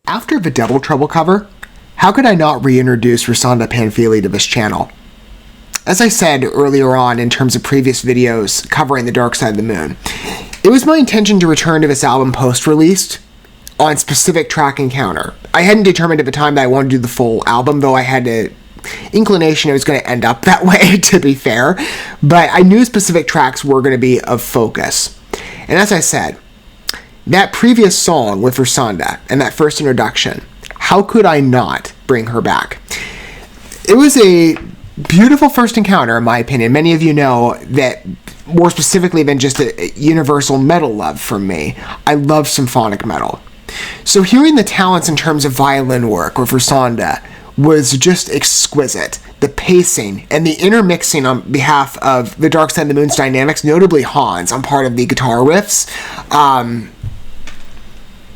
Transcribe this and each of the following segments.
After the Double Trouble cover, how could I not reintroduce Rusanda Panfili to this channel? As I said earlier on in terms of previous videos covering the Dark Side of the Moon, it was my intention to return to this album post-released on specific track encounter. I hadn't determined at the time that I wanted to do the full album, though I had an inclination it was going to end up that way, to be fair, but I knew specific tracks were going to be of focus. And as I said, that previous song with Rusanda and that first introduction, how could I not bring her back? It was a beautiful first encounter, in my opinion. Many of you know that more specifically than just a universal metal love from me, I love symphonic metal. So hearing the talents in terms of violin work with Rusanda was just exquisite. The pacing and the intermixing on behalf of the Dark Side of the Moon's dynamics, notably Hans on part of the guitar riffs,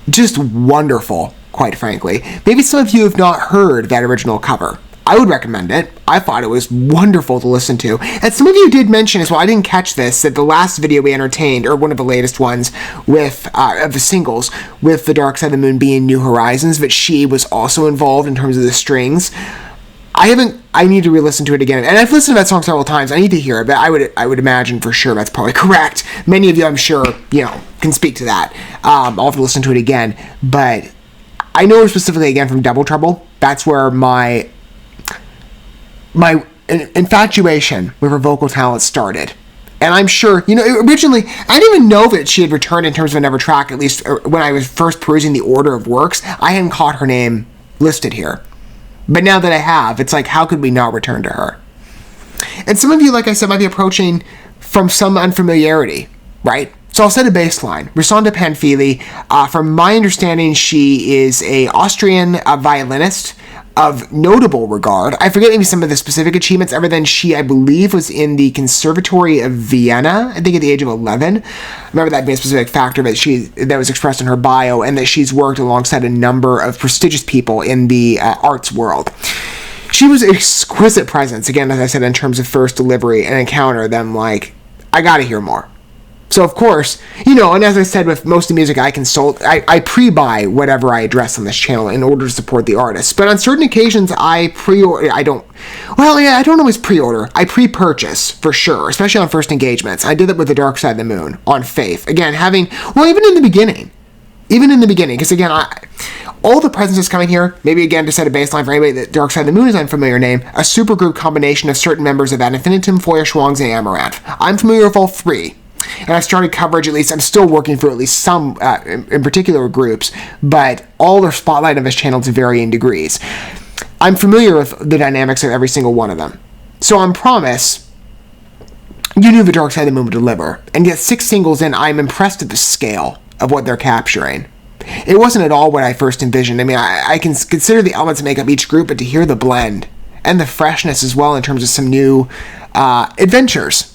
just wonderful, quite frankly. Maybe some of you have not heard that original cover. I would recommend it. I thought it was wonderful to listen to. And some of you did mention as well, I didn't catch this, that the last video we entertained, or one of the latest ones with of the singles, with the Dark Side of the Moon being New Horizons, that she was also involved in terms of the strings. I need to re-listen to it again. And I've listened to that song several times. I need to hear it, but I would imagine for sure that's probably correct. Many of you, I'm sure, can speak to that. I'll have to listen to it again. But I know specifically, again, from Double Trouble, that's where my infatuation with her vocal talent started. And I'm sure, originally, I didn't even know that she had returned in terms of another track, at least when I was first perusing the order of works. I hadn't caught her name listed here. But now that I have, it's like, how could we not return to her? And some of you, like I said, might be approaching from some unfamiliarity, right? So I'll set a baseline. Rusanda Panfili, from my understanding, she is an Austrian violinist of notable regard. I forget maybe some of the specific achievements, other than she, I believe, was in the Conservatory of Vienna, I think at the age of 11. I remember that being a specific factor that was expressed in her bio, and that she's worked alongside a number of prestigious people in the arts world. She was an exquisite presence, again, as I said, in terms of first delivery and encounter, then like, I gotta hear more. So, of course, and as I said, with most of the music I consult, I pre-buy whatever I address on this channel in order to support the artist. But on certain occasions, I don't always pre-order. I pre-purchase, for sure, especially on first engagements. I did that with the Dark Side of the Moon, on Faith. Again, even in the beginning, because again, all the presences coming here, maybe again to set a baseline for anybody that Dark Side of the Moon is an unfamiliar name, a supergroup combination of certain members of Ad Infinitum, Feuerschwangs, and Amaranth. I'm familiar with all three. And I've started coverage, at least I'm still working through at least some in particular groups, but all their spotlight on this channel to varying degrees. I'm familiar with the dynamics of every single one of them. So on promise, you knew the Dark Side of the Moon would deliver. And yet 6 singles in, I'm impressed at the scale of what they're capturing. It wasn't at all what I first envisioned. I mean, I can consider the elements that make up each group, but to hear the blend and the freshness as well in terms of some new adventures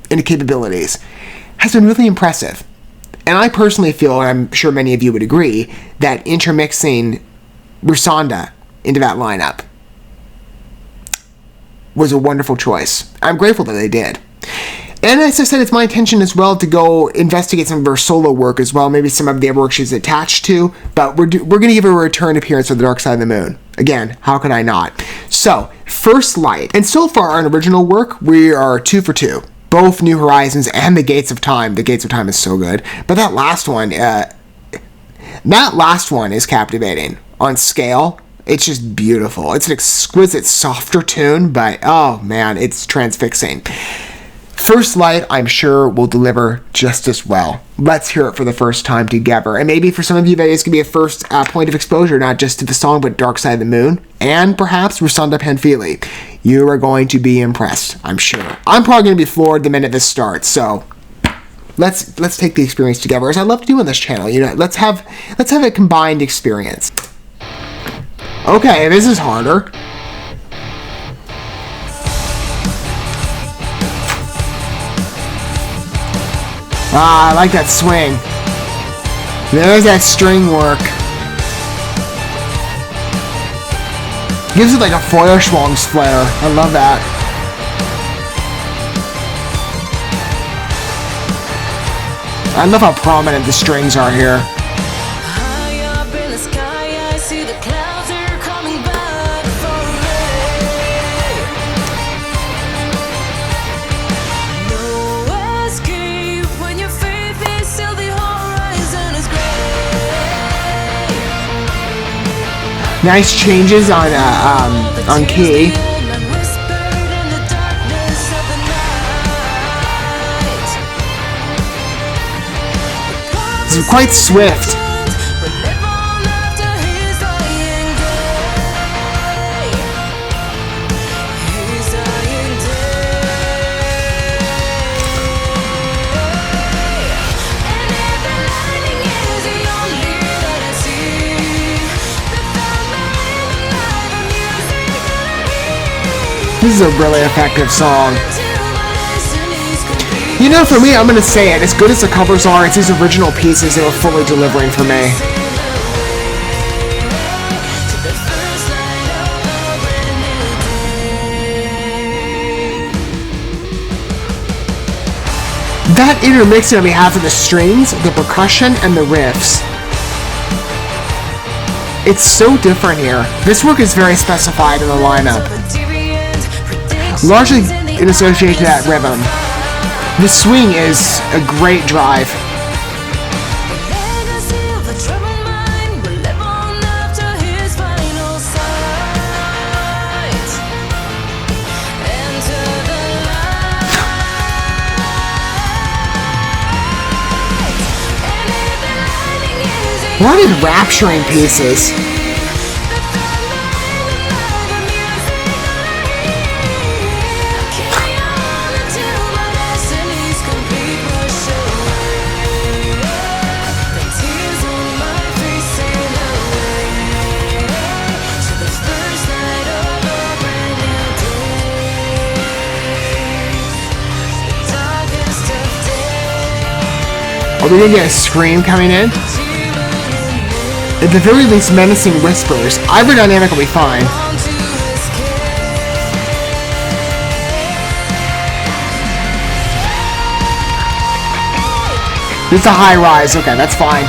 into capabilities has been really impressive. And I personally feel, and I'm sure many of you would agree, that intermixing Rusanda into that lineup was a wonderful choice. I'm grateful that they did. And as I said, it's my intention as well to go investigate some of her solo work as well, maybe some of the work she's attached to, but we're going to give her a return appearance with the Dark Side of the Moon. Again, how could I not? So, First Light. And so far on original work, we are 2 for 2. Both New Horizons and The Gates of Time. The Gates of Time is so good. But that last one is captivating. On scale, it's just beautiful. It's an exquisite, softer tune, but oh man, it's transfixing. First Light, I'm sure, will deliver just as well. Let's hear it for the first time together. And maybe for some of you, that is going to be a first point of exposure, not just to the song, but Dark Side of the Moon, and perhaps Rusanda Panfili. You are going to be impressed, I'm sure. I'm probably going to be floored the minute this starts, so let's take the experience together, as I love to do on this channel. Let's have a combined experience. Okay, this is harder. I like that swing. There's that string work. Gives it like a Feuerschwangs flair. I love that. I love how prominent the strings are here. Nice changes on key. This is quite swift. This is a really effective song. You know, for me, I'm going to say it, as good as the covers are, it's these original pieces that are fully delivering for me. That intermixing on behalf of the strings, the percussion, and the riffs. It's so different here. This work is very specified in the lineup. Largely in association with that rhythm. The swing is a great drive. What enrapturing pieces. Are we gonna get a scream coming in? At the very least, menacing whispers. Either dynamic will be fine. It's a high rise. Okay, that's fine.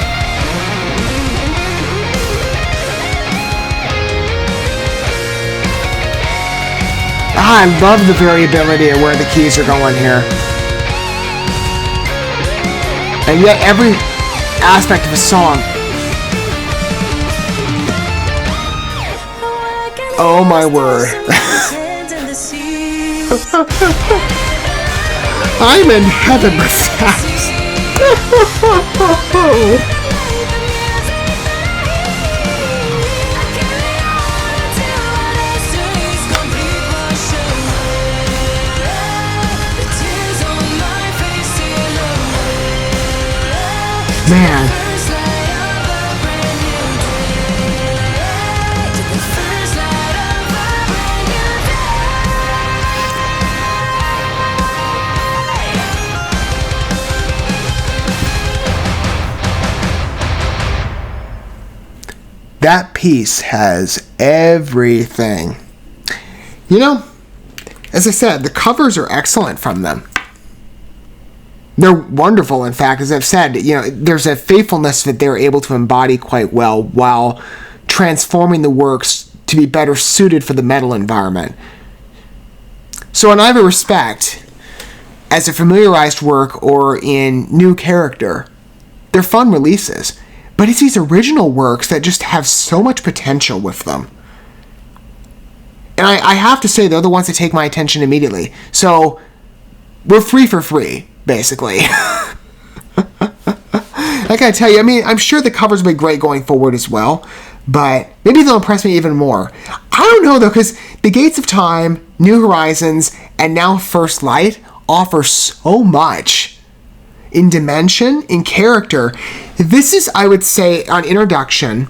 I love the variability of where the keys are going here. And yet every aspect of a song. Oh my word. I'm in heaven with that. Man. That piece has everything. You know, as I said, the covers are excellent from them. They're wonderful, in fact, as I've said. You know, there's a faithfulness that they're able to embody quite well while transforming the works to be better suited for the metal environment. So in either respect, as a familiarized work or in new character, they're fun releases. But it's these original works that just have so much potential with them. And I have to say, they're the ones that take my attention immediately. So we're free for free, basically. I gotta tell you, I mean, I'm sure the covers will be great going forward as well, but maybe they'll impress me even more. I don't know, though, because The Gates of Time, New Horizons, and now First Light offer so much in dimension, in character. This is, I would say, on introduction,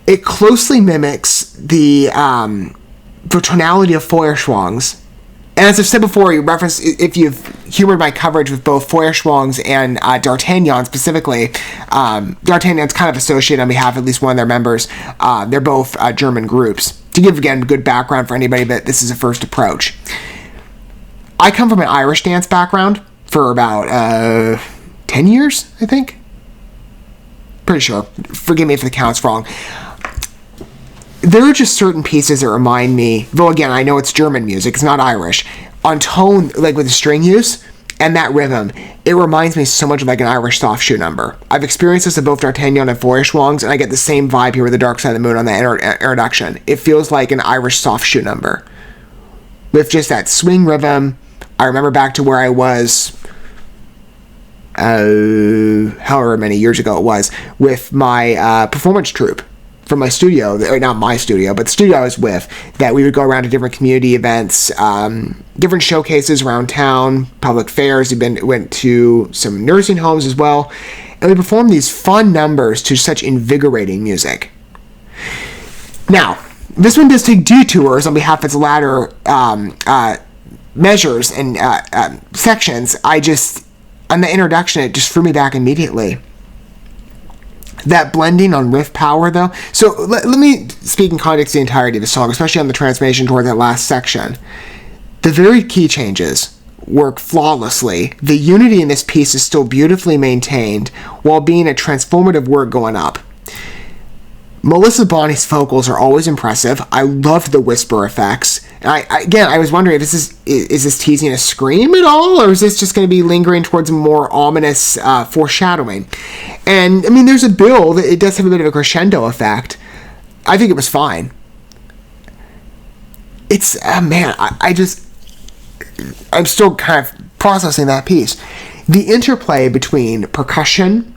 it closely mimics the tonality of Feuerschwang's. And as I've said before, you referenced, if you've humored my coverage with both Feuerschwang's and D'Artagnan specifically, D'Artagnan's kind of associated on behalf of at least one of their members. They're both German groups. To give, again, good background for anybody that this is a first approach. I come from an Irish dance background for about 10 years, I think. Pretty sure. Forgive me if the count's wrong. There are just certain pieces that remind me, though again, I know it's German music, it's not Irish, on tone, like with the string use and that rhythm, it reminds me so much of like an Irish soft shoe number. I've experienced this at both D'Artagnan and Feuerschwangs, and I get the same vibe here with the Dark Side of the Moon on the introduction. It feels like an Irish soft shoe number. With just that swing rhythm. I remember back to where I was, however many years ago it was, with my performance troupe from my studio, or not my studio, but the studio I was with, that we would go around to different community events, different showcases around town, public fairs. We went to some nursing homes as well, and we performed these fun numbers to such invigorating music. Now, this one does take detours on behalf of its latter measures and sections. On the introduction, it just threw me back immediately. That blending on riff power, though. So let me speak in context of the entirety of the song, especially on the transformation toward that last section. The very key changes work flawlessly. The unity in this piece is still beautifully maintained while being a transformative work going up. Melissa Bonney's vocals are always impressive. I loved the whisper effects. And I was wondering if is this teasing a scream at all, or is this just going to be lingering towards a more ominous foreshadowing? And I mean, there's a build. It does have a bit of a crescendo effect. I think it was fine. It's man, I'm still kind of processing that piece. The interplay between percussion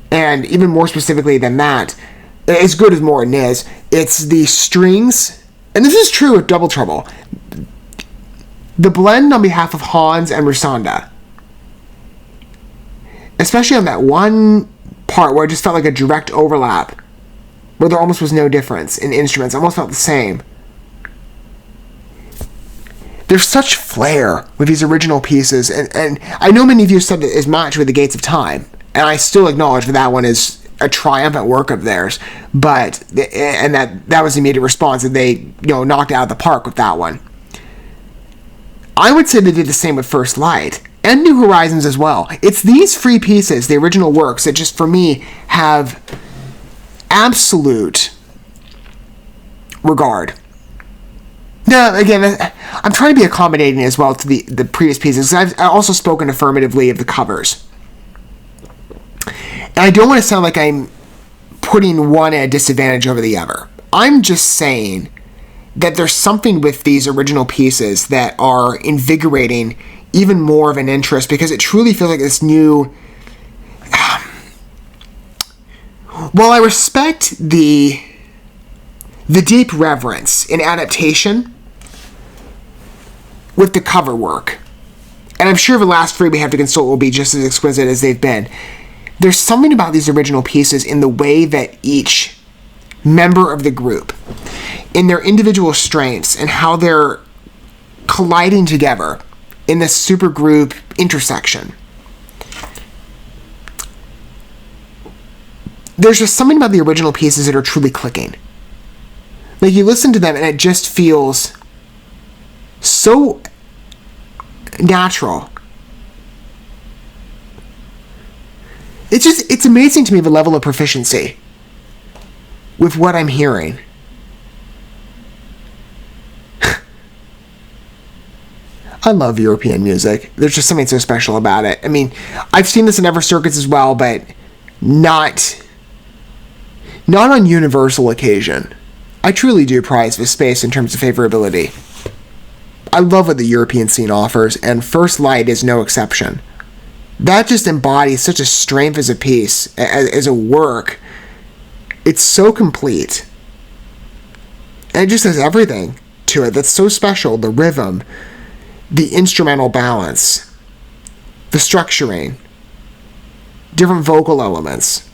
and even more specifically than that, as good as Morton is, it's the strings. And this is true with Double Trouble. The blend on behalf of Hans and Rusanda, especially on that one part where it just felt like a direct overlap, where there almost was no difference in instruments, almost felt the same. There's such flair with these original pieces, and I know many of you said it is matched with The Gates of Time, and I still acknowledge that one is a triumphant work of theirs, and that was the immediate response, that they knocked it out of the park with that one. I would say they did the same with First Light and New Horizons as well. It's these three pieces, the original works, that just for me have absolute regard. Now, again, I'm trying to be accommodating as well to the previous pieces. I've also spoken affirmatively of the covers. And I don't want to sound like I'm putting one at a disadvantage over the other. I'm just saying that there's something with these original pieces that are invigorating even more of an interest, because it truly feels like this new... While I respect the deep reverence in adaptation with the cover work, and I'm sure the last three we have to consult will be just as exquisite as they've been, there's something about these original pieces in the way that each member of the group, in their individual strengths and how they're colliding together in this supergroup intersection. There's just something about the original pieces that are truly clicking. Like, you listen to them and it just feels so natural. It's amazing to me the level of proficiency with what I'm hearing. I love European music. There's just something so special about it. I mean, I've seen this in other circuits as well, but not on universal occasion. I truly do prize this space in terms of favorability. I love what the European scene offers, and First Light is no exception. That just embodies such a strength as a piece, as a work. It's so complete. And it just has everything to it that's so special. The rhythm, the instrumental balance, the structuring, different vocal elements,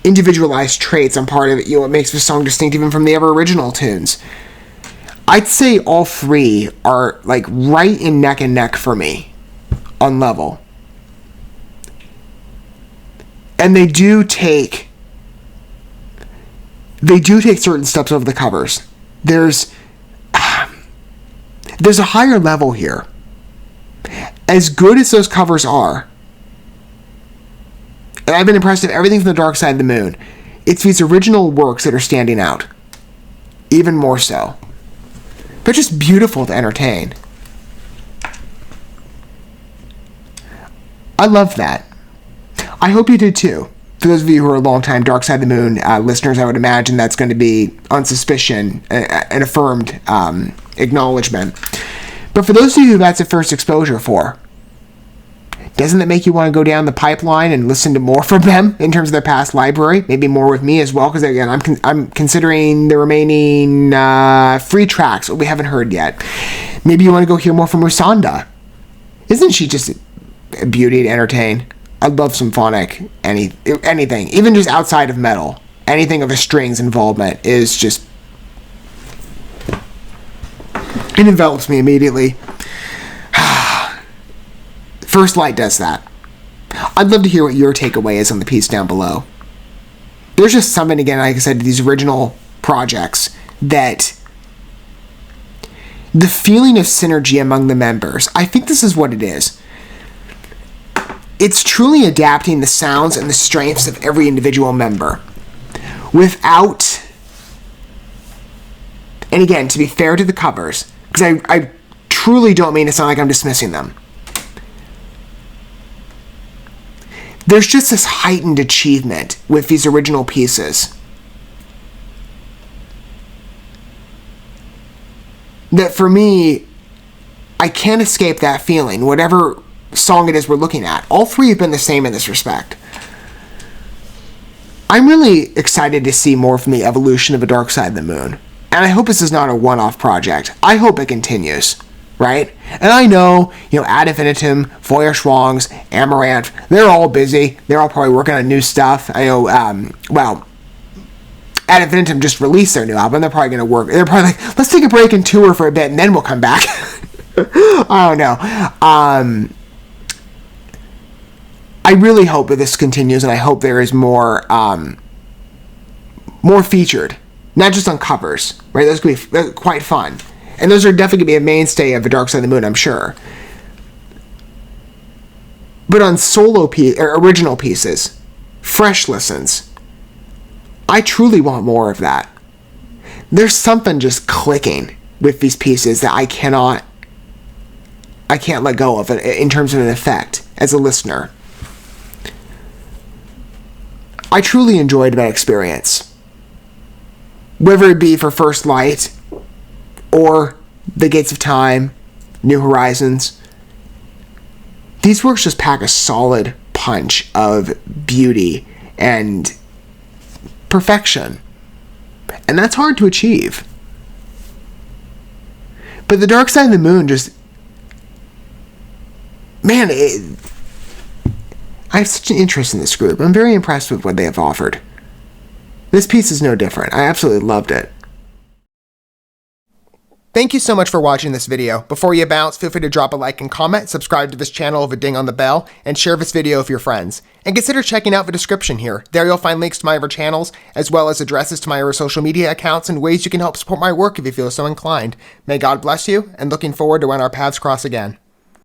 individualized traits on part of it, what makes the song distinct even from the ever original tunes. I'd say all three are like right in neck and neck for me on level. And they do take certain steps over the covers. There's a higher level here. As good as those covers are, And I've been impressed with everything from the Dark Side of the Moon. It's these original works that are standing out. Even more so. But just beautiful to entertain. I love that. I hope you did too. For those of you who are longtime Dark Side of the Moon listeners, I would imagine that's going to be on suspicion, an affirmed acknowledgement. But for those of you who that's a first exposure for, doesn't it make you want to go down the pipeline and listen to more from them in terms of their past library? Maybe more with me as well, because again, I'm considering the remaining free tracks that we haven't heard yet. Maybe you want to go hear more from Rusanda. Isn't she just a beauty to entertain? I love symphonic anything, even just outside of metal. Anything of a strings involvement is just, it envelops me immediately. First Light does that. I'd love to hear what your takeaway is on the piece down below. There's just something, again, like I said, to these original projects that the feeling of synergy among the members, I think this is what it is. It's truly adapting the sounds and the strengths of every individual member without, and again, to be fair to the covers, because I truly don't mean to sound like I'm dismissing them. There's just this heightened achievement with these original pieces that for me, I can't escape that feeling, whatever song it is we're looking at. All three have been the same in this respect. I'm really excited to see more from the evolution of A Dark Side of the Moon. And I hope this is not a one-off project. I hope it continues, right? And I know, Ad Infinitum, Feuerschwangs, Amaranth, they're all busy. They're all probably working on new stuff. I know, Ad Infinitum just released their new album. They're probably going to work. They're probably like, let's take a break and tour for a bit, and then we'll come back. I don't know. I really hope that this continues, and I hope there is more featured, not just on covers, right? Those could be quite fun, and those are definitely going to be a mainstay of The Dark Side of the Moon, I'm sure. But on original pieces, fresh listens, I truly want more of that. There's something just clicking with these pieces that I can't let go of in terms of an effect as a listener. I truly enjoyed that experience. Whether it be for First Light or The Gates of Time, New Horizons, these works just pack a solid punch of beauty and perfection. And that's hard to achieve. But The Dark Side of the Moon just, man, I have such an interest in this group. I'm very impressed with what they have offered. This piece is no different. I absolutely loved it. Thank you so much for watching this video. Before you bounce, feel free to drop a like and comment, subscribe to this channel with a ding on the bell, and share this video with your friends. And consider checking out the description here. There you'll find links to my other channels, as well as addresses to my other social media accounts and ways you can help support my work if you feel so inclined. May God bless you, and looking forward to when our paths cross again.